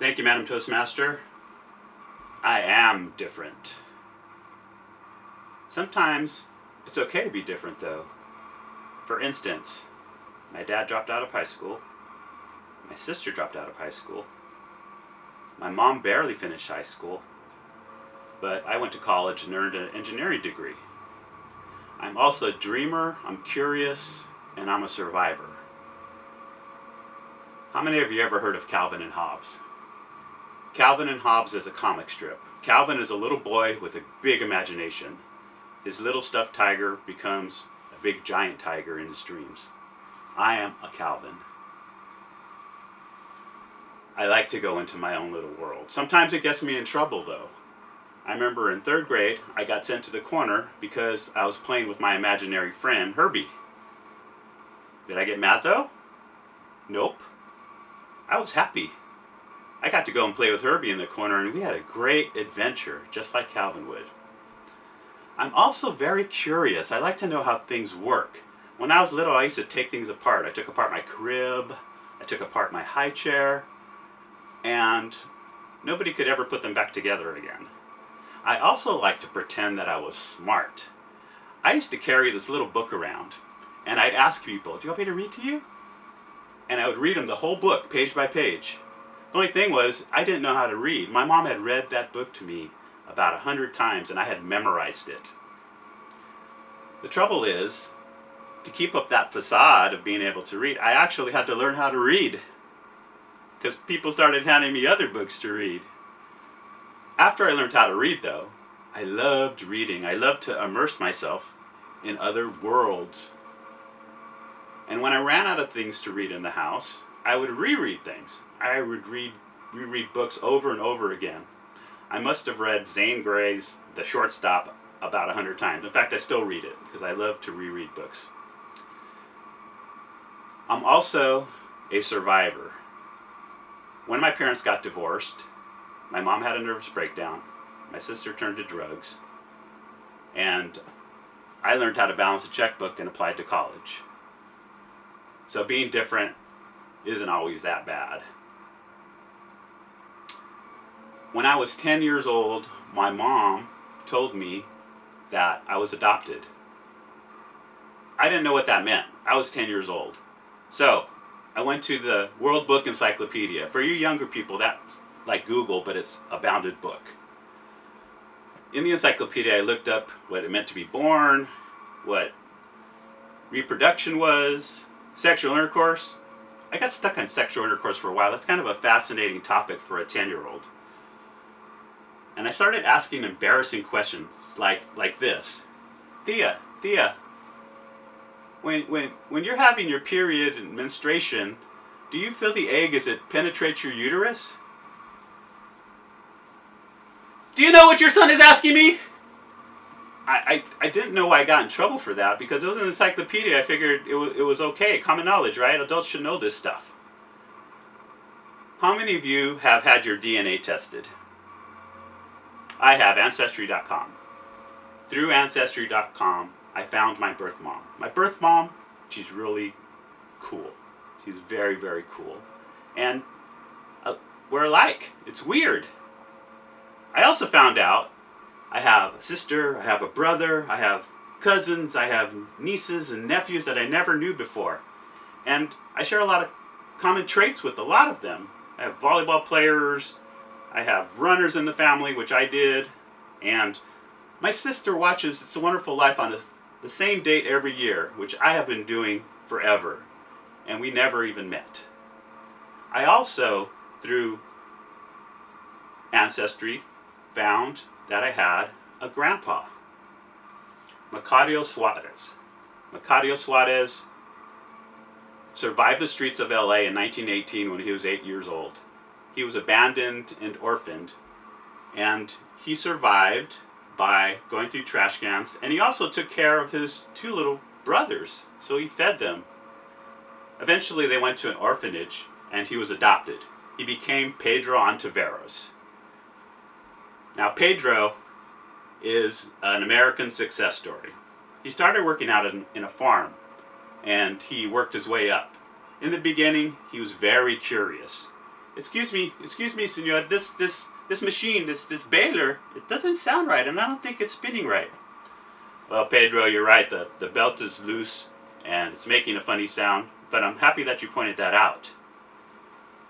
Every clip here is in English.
Thank you, Madam Toastmaster. I am different. Sometimes it's okay to be different, though. For instance, my dad dropped out of high school. My sister dropped out of high school. My mom barely finished high school. But I went to college and earned an engineering degree. I'm also a dreamer, I'm curious, and I'm a survivor. How many of you ever heard of Calvin and Hobbes? Calvin and Hobbes is a comic strip. Calvin is a little boy with a big imagination. His little stuffed tiger becomes a big giant tiger in his dreams. I am a Calvin. I like to go into my own little world. Sometimes it gets me in trouble, though. I remember in 3rd grade, I got sent to the corner because I was playing with my imaginary friend, Herbie. Did I get mad, though? Nope. I was happy. I got to go and play with Herbie in the corner, and we had a great adventure, just like Calvin would. I'm also very curious. I like to know how things work. When I was little, I used to take things apart. I took apart my crib, I took apart my high chair, and nobody could ever put them back together again. I also like to pretend that I was smart. I used to carry this little book around, and I'd ask people, do you want me to read to you? And I would read them the whole book, page by page. The only thing was, I didn't know how to read. My mom had read that book to me about 100 times, and I had memorized it. The trouble is, to keep up that facade of being able to read, I actually had to learn how to read, because people started handing me other books to read. After I learned how to read, though, I loved reading. I loved to immerse myself in other worlds. And when I ran out of things to read in the house, I would reread things. I would reread books over and over again. I must have read Zane Grey's The Shortstop about 100 times. In fact, I still read it because I love to reread books. I'm also a survivor. When my parents got divorced, my mom had a nervous breakdown, my sister turned to drugs, and I learned how to balance a checkbook and applied to college. So being different isn't always that bad. When I was 10 years old, my mom told me that I was adopted. I didn't know what that meant. I was 10 years old. So I went to the World Book Encyclopedia. For you younger people, that's like Google, but it's a bounded book. In the encyclopedia, I looked up what it meant to be born, what reproduction was, sexual intercourse. I got stuck on sexual intercourse for a while. That's kind of a fascinating topic for a 10-year-old. And I started asking embarrassing questions like this. Thea, when you're having your period and menstruation, do you feel the egg as it penetrates your uterus? Do you know what your son is asking me? I didn't know why I got in trouble for that because it was an encyclopedia. I figured it was okay, common knowledge, right? Adults should know this stuff. How many of you have had your DNA tested? I have, Ancestry.com. Through Ancestry.com, I found my birth mom. My birth mom, she's really cool. She's very, very cool. And we're alike. It's weird. I also found out I have a sister, I have a brother, I have cousins, I have nieces and nephews that I never knew before. And I share a lot of common traits with a lot of them. I have volleyball players, I have runners in the family, which I did, and my sister watches It's a Wonderful Life on the same date every year, which I have been doing forever, and we never even met. I also, through Ancestry, found that I had a grandpa, Macario Suarez. Macario Suarez survived the streets of LA in 1918 when he was 8 years old. He was abandoned and orphaned, and he survived by going through trash cans, and he also took care of his 2 little brothers, so he fed them. Eventually they went to an orphanage, and he was adopted. He became Pedro Ontiveros. Now Pedro is an American success story. He started working out in a farm, and he worked his way up. In the beginning, he was very curious. excuse me, senor, this machine, this baler, it doesn't sound right, and I don't think it's spinning right. Well, Pedro, you're right, the belt is loose, and it's making a funny sound, but I'm happy that you pointed that out.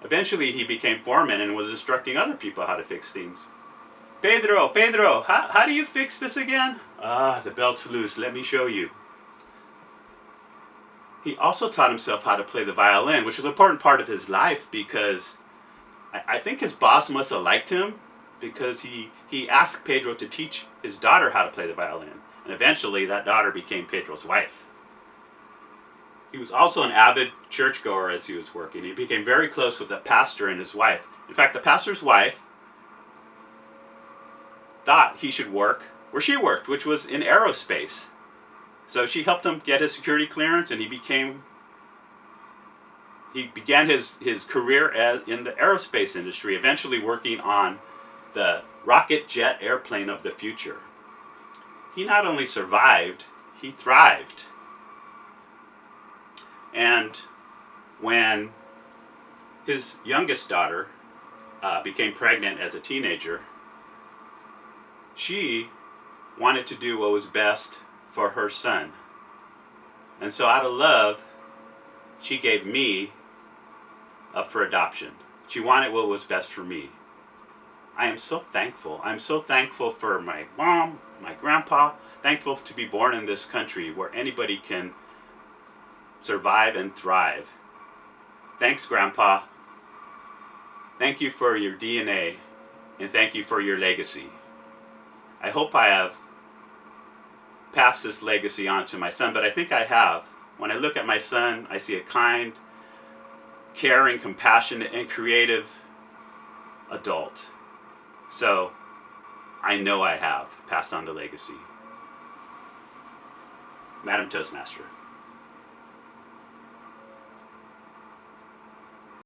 Eventually, he became foreman and was instructing other people how to fix things. Pedro, how do you fix this again? Ah, the belt's loose, let me show you. He also taught himself how to play the violin, which was an important part of his life because I think his boss must have liked him because he asked Pedro to teach his daughter how to play the violin. And eventually that daughter became Pedro's wife. He was also an avid churchgoer as he was working. He became very close with the pastor and his wife. In fact, the pastor's wife thought he should work where she worked, which was in aerospace. So she helped him get his security clearance, and he began his career in the aerospace industry, eventually working on the rocket jet airplane of the future. He not only survived, he thrived. And when his youngest daughter became pregnant as a teenager, she wanted to do what was best for her son. And so out of love, she gave me up for adoption. She wanted what was best for me. I am so thankful. I'm so thankful for my mom, my grandpa, thankful to be born in this country where anybody can survive and thrive. Thanks, Grandpa. Thank you for your DNA, and thank you for your legacy. I hope I have passed this legacy on to my son, but I think I have. When I look at my son, I see a kind, caring, compassionate, and creative adult. So I know I have passed on the legacy. Madam Toastmaster.